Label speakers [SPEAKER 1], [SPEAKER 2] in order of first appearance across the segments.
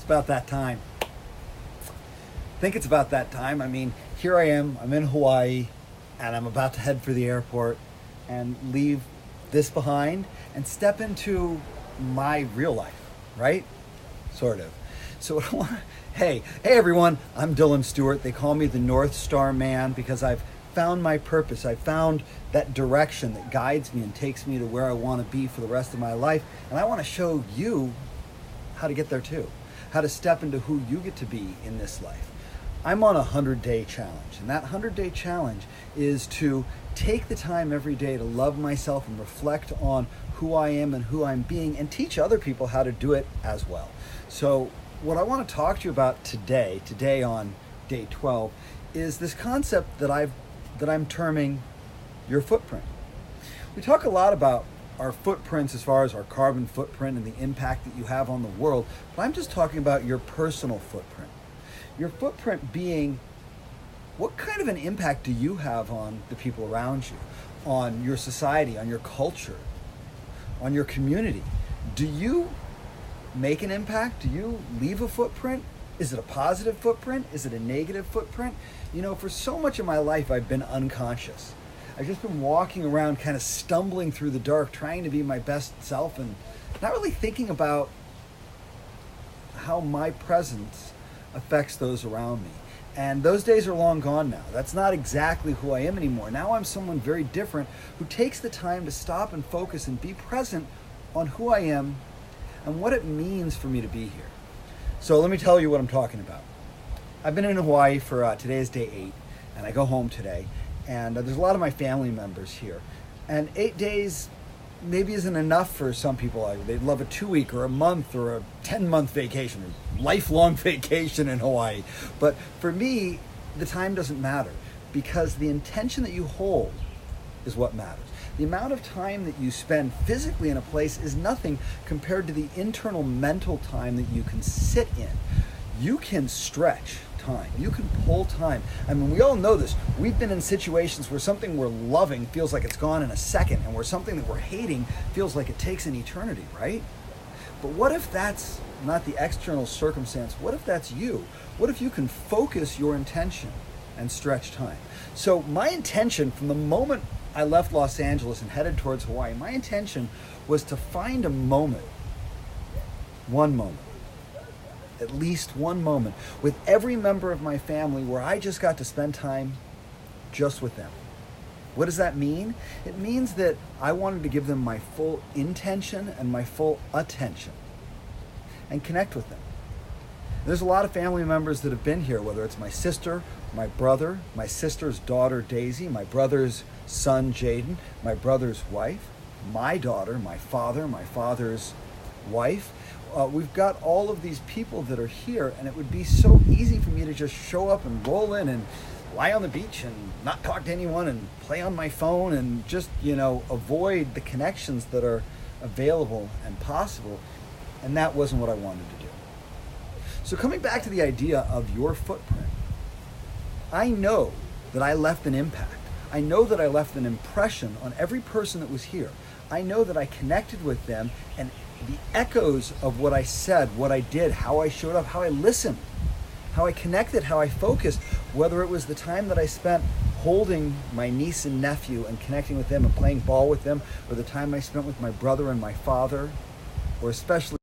[SPEAKER 1] It's about that time. I think it's about that time. I mean, here I am, I'm in Hawaii, and I'm about to head for the airport and leave this behind and step into my real life, right? Sort of. So what I want hey everyone, I'm Dylan Stewart. They call me the North Star Man because I've found my purpose. I found that direction that guides me and takes me to where I want to be for the rest of my life. And I want to show you how to get there too, how to step into who you get to be in this life. I'm on a 100-day challenge, and that 100-day challenge is to take the time every day to love myself and reflect on who I am and who I'm being, and teach other people how to do it as well. So what I want to talk to you about today on day 12, is this concept that I'm terming your footprint. We talk a lot about our footprints as far as our carbon footprint and the impact that you have on the world, but I'm just talking about your personal footprint. Your footprint being, what kind of an impact do you have on the people around you, on your society, on your culture, on your community? Do you make an impact? Do you leave a footprint? Is it a positive footprint? Is it a negative footprint? You know, for so much of my life, I've been unconscious. I've just been walking around kind of stumbling through the dark, trying to be my best self and not really thinking about how my presence affects those around me. And those days are long gone now. That's not exactly who I am anymore. Now I'm someone very different who takes the time to stop and focus and be present on who I am and what it means for me to be here. So let me tell you what I'm talking about. I've been in Hawaii for, today is day 8, and I go home today. And there's a lot of my family members here. And 8 days maybe isn't enough for some people. They'd love a 2-week or a month or a 10-month vacation or lifelong vacation in Hawaii. But for me, the time doesn't matter, because the intention that you hold is what matters. The amount of time that you spend physically in a place is nothing compared to the internal mental time that you can sit in. You can stretch time. You can pull time. I mean, we all know this. We've been in situations where something we're loving feels like it's gone in a second, and where something that we're hating feels like it takes an eternity, right? But what if that's not the external circumstance? What if that's you? What if you can focus your intention and stretch time? So my intention from the moment I left Los Angeles and headed towards Hawaii, my intention was to find a moment, one moment, at least one moment with every member of my family where I just got to spend time just with them. What does that mean? It means that I wanted to give them my full intention and my full attention and connect with them. There's a lot of family members that have been here, whether it's my sister, my brother, my sister's daughter Daisy, my brother's son Jaden, my brother's wife, my daughter, my father's wife. We've got all of these people that are here, and it would be so easy for me to just show up and roll in and lie on the beach and not talk to anyone and play on my phone and just, avoid the connections that are available and possible. And that wasn't what I wanted to do. So coming back to the idea of your footprint, I know that I left an impact. I know that I left an impression on every person that was here. I know that I connected with them, and the echoes of what I said, what I did, how I showed up, how I listened, how I connected, how I focused, whether it was the time that I spent holding my niece and nephew and connecting with them and playing ball with them, or the time I spent with my brother and my father, or especially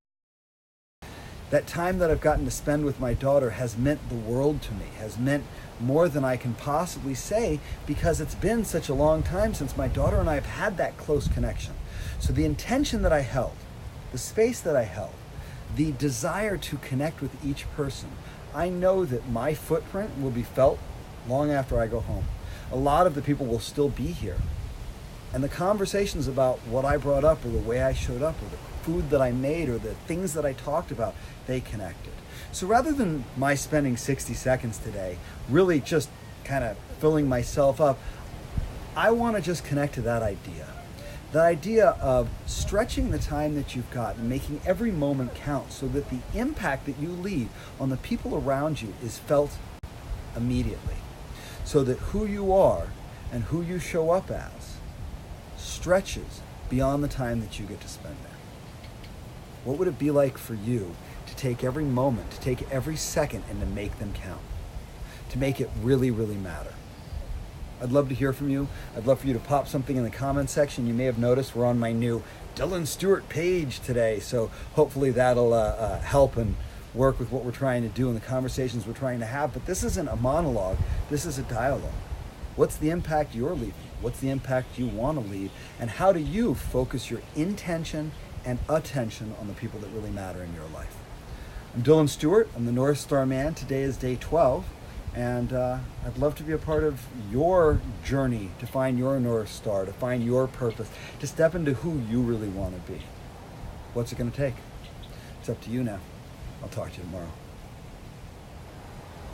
[SPEAKER 1] that time that I've gotten to spend with my daughter has meant the world to me, has meant more than I can possibly say, because it's been such a long time since my daughter and I have had that close connection. So the intention that I held, the space that I held, the desire to connect with each person, I know that my footprint will be felt long after I go home. A lot of the people will still be here. And the conversations about what I brought up, or the way I showed up, or the food that I made, or the things that I talked about, they connected. So rather than my spending 60 seconds today really just kind of filling myself up, I want to just connect to that idea. The idea of stretching the time that you've got and making every moment count, so that the impact that you leave on the people around you is felt immediately. So that who you are and who you show up as stretches beyond the time that you get to spend there. What would it be like for you to take every moment, to take every second, and to make them count? To make it really, really matter? I'd love to hear from you. I'd love for you to pop something in the comment section. You may have noticed we're on my new Dylan Stewart page today, so hopefully that'll help and work with what we're trying to do and the conversations we're trying to have. But this isn't a monologue, this is a dialogue. What's the impact you're leaving? What's the impact you want to leave? And how do you focus your intention and attention on the people that really matter in your life? I'm Dylan Stewart. I'm the North Star Man. Today is day 12. And I'd love to be a part of your journey to find your North Star, to find your purpose, to step into who you really want to be. What's it going to take? It's up to you now. I'll talk to you tomorrow.